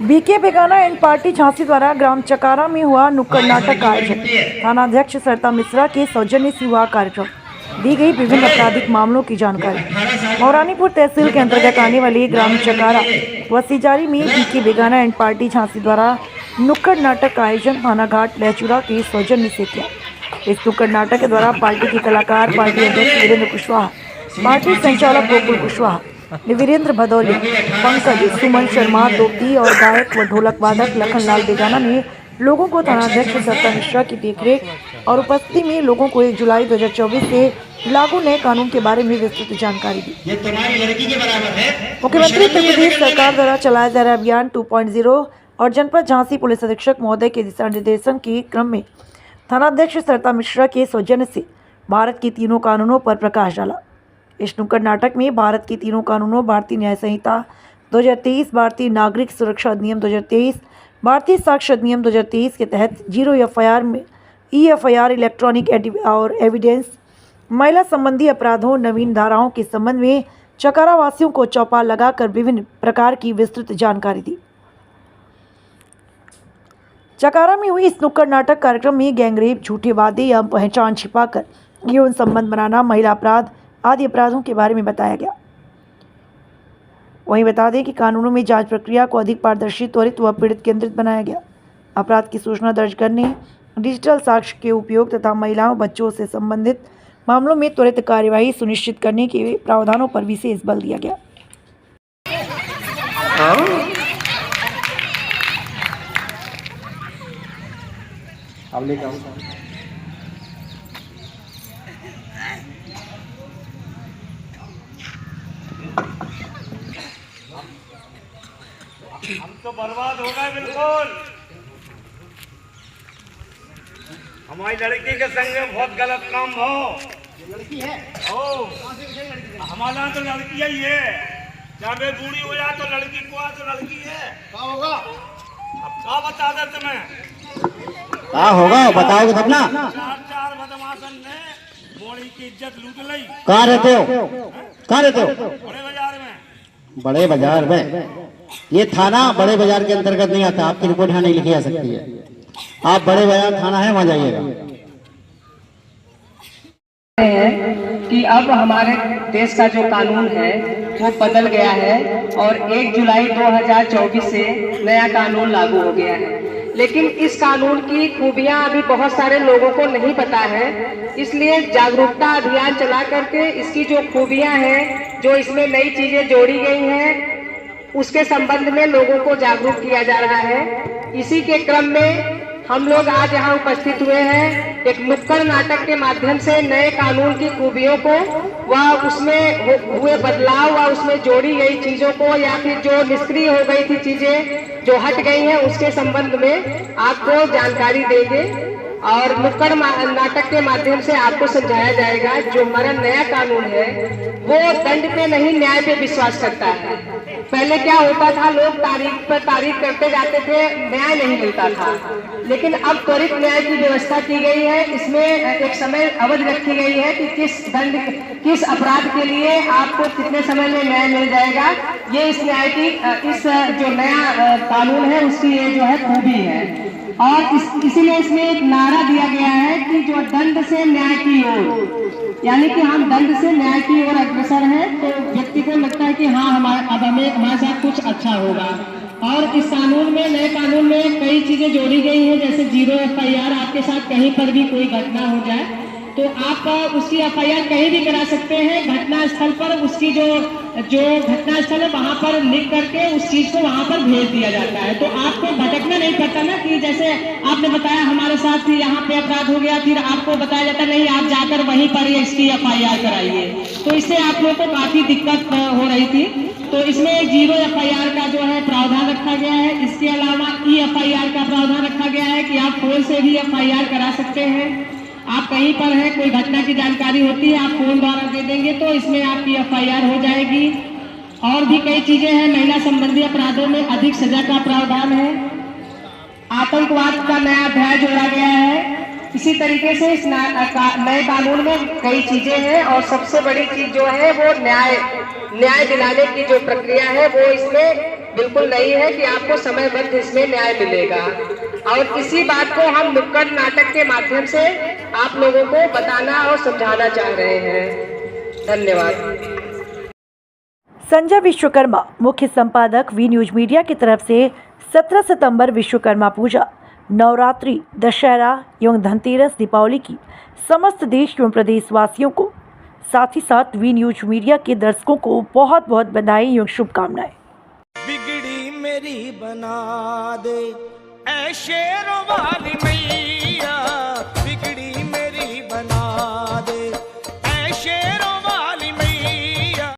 BK बेगाना and party Jhansi द्वारा ग्राम चकारा में हुआ नुक्कड़ नाटक का आयोजन। थानाध्यक्ष सरिता मिश्रा के सौजन्य से हुआ कार्यक्रम। दी गई विभिन्न आपराधिक मामलों की जानकारी। मौरानीपुर तहसील के अंतर्गत आने वाली ग्राम चकारा व सिजारी में बीके बेगाना एंड पार्टी झांसी द्वारा नुक्कड़ नाटक का आयोजन थाना घाट लहचूरा के सौजन्य से किया। इस नुक्कड़ नाटक के द्वारा पार्टी के कलाकार, पार्टी अध्यक्ष वीरेंद्र कुशवाहा, पार्टी संचालक गोकुल कुशवाहा, वीरेंद्र भदौरिया, पंकज, सुमन शर्मा, दोपदी और गायक व ढोलक वादक लखनलाल बेगाना ने लोगों को थानाध्यक्ष सरिता मिश्रा की देखरेख और उपस्थिति में लोगों को 1 जुलाई 2024 से लागू नए कानून के बारे में विस्तृत जानकारी दी। ये तुम्हारी लड़की के बराबर है। मुख्यमंत्री उत्तर प्रदेश सरकार द्वारा चलाया जा रहा अभियान 2.0 और जनपद झांसी पुलिस अधीक्षक महोदय के दिशा निर्देशन के क्रम में थानाध्यक्ष सरिता मिश्रा के सौजन्य से भारत के तीनों कानूनों पर प्रकाश डाला। इस नुक्कड़ नाटक में भारत के तीनों कानूनों, भारतीय न्याय संहिता 2023, भारतीय नागरिक सुरक्षा अधिनियम 2023, भारतीय साक्ष्य अधिनियम 2023 के तहत 0 एफआईआर में EFIR, इलेक्ट्रॉनिक और एविडेंस, महिला संबंधी अपराधों, नवीन धाराओं के संबंध में चकारा वासियों को चौपाल लगाकर विभिन्न प्रकार की विस्तृत जानकारी दी। चकारा में हुई इस नुक्कड़ नाटक कार्यक्रम में गैंगरेप, झूठे वादे या पहचान छिपाकर यौन संबंध बनाना, महिला अपराध आदि अपराधों के बारे में बताया गया। वहीं बता दें कि कानूनों में जांच प्रक्रिया को अधिक पारदर्शी, त्वरित व पीड़ित केंद्रित बनाया गया। अपराध की सूचना दर्ज करने, डिजिटल साक्ष्य के उपयोग तथा महिलाओं, बच्चों से संबंधित मामलों में त्वरित कार्यवाही सुनिश्चित करने के प्रावधानों पर विशेष बल दिया गया। हम तो बर्बाद हो गए बिल्कुल। हमारी लड़की के संग में बहुत गलत काम हो। लड़की है हमारा तो लड़की ही है। जब वे बूढ़ी हो जाए तो लड़की को तो लड़की है। क्या होगा? अब क्या बता दे तुम्हें? क्या होगा बताओगे तब ना। चार बदमाशन ने मोड़ी की इज्जत लूट ली। कहाँ रहते हो? कहाँ रहते हो? बड़े बाजार में। बड़े बाजार में? ये थाना बड़े बाजार के अंतर्गत नहीं आता। आपकी रिपोर्ट यहाँ नहीं लिखी जा सकती है। आप बड़े बाजार थाना है, वहाँ जाइएगा। कि अब हमारे देश का जो कानून है वो बदल गया है और 1 जुलाई 2024 से नया कानून लागू हो गया है। लेकिन इस कानून की खूबियां अभी बहुत सारे लोगों को नहीं पता है, इसलिए जागरूकता अभियान चला करके इसकी जो खूबियां हैं, जो इसमें नई चीजें जोड़ी गई हैं, उसके संबंध में लोगों को जागरूक किया जा रहा है। इसी के क्रम में हम लोग आज यहाँ उपस्थित हुए हैं। एक नुक्कड़ नाटक के माध्यम से नए कानून की खूबियों को व उसमें हुए बदलाव व उसमें जोड़ी गई चीजों को या फिर जो निष्क्रिय हो गई थी चीजें जो हट गई हैं उसके संबंध में आपको जानकारी देंगे और नुक्कड़ नाटक के माध्यम से आपको समझाया जाएगा जो हमारा नया कानून है वो दंड पे नहीं न्याय पे विश्वास करता है। पहले क्या होता था, लोग तारीख पर तारीख करते जाते थे, न्याय नहीं मिलता था। लेकिन अब त्वरित न्याय की व्यवस्था की गई है। इसमें एक समय अवधि रखी गई है कि किस अपराध के लिए आपको कितने समय में न्याय मिल जाएगा। ये इस न्याय की इस जो नया कानून है उसकी ये जो है खूबी है। और इसीलिए इसमें एक नारा दिया गया है कि जो दंड से न्याय की ओर, यानी कि हम दंड से न्याय की ओर अग्रसर हैं, तो व्यक्ति को लगता है कि हाँ हमारे साथ कुछ अच्छा होगा। और इस कानून में, नए कानून में कई चीजें जोड़ी गई हैं, जैसे 0 FIR। आपके साथ कहीं पर भी कोई घटना हो जाए तो आप उसकी FIR कहीं भी करा सकते हैं। घटना स्थल पर उसकी जो घटना स्थल है वहां पर लिख करके उस चीज को वहां पर भेज दिया जाता है। तो आपको भटकना नहीं पड़ता ना, कि जैसे आपने बताया हमारे साथ यहाँ पे अपराध हो गया, फिर आपको बताया जाता नहीं आप जाकर वहीं पर इसकी FIR कराइए। तो इससे आप लोगों को काफी दिक्कत हो रही थी। तो इसमें 0 FIR का जो है प्रावधान रखा गया है। इसके अलावा EFIR का प्रावधान रखा गया है कि आप फोन से भी FIR करा सकते हैं। आप कहीं पर हैं, कोई घटना की जानकारी होती है, आप फोन द्वारा दे देंगे तो इसमें आपकी FIR हो जाएगी। और भी कई चीजें हैं। महिला संबंधी अपराधों में अधिक सजा का प्रावधान है। आतंकवाद का नया अध्याय जोड़ा गया है। इसी तरीके से इस नए कानून में कई चीजें हैं और सबसे बड़ी चीज जो है वो न्याय दिलाने की जो प्रक्रिया है वो इसमें बिल्कुल नहीं है कि आपको समयबद्ध इसमें न्याय मिलेगा। और इसी बात को हम नुक्कड़ नाटक के माध्यम से आप लोगों को बताना और समझाना चाह रहे हैं। धन्यवाद। संजय विश्वकर्मा, मुख्य संपादक, वी न्यूज मीडिया की तरफ से 17 सितंबर विश्वकर्मा पूजा, नवरात्रि, दशहरा एवं धनतेरस, दीपावली की समस्त देश एवं प्रदेशवासियों को, साथ ही साथ वी न्यूज मीडिया के दर्शकों को बहुत बहुत बधाई एवं शुभकामनाएं। बिगड़ी मेरी बना दे ऐ शेरों वाली मैया।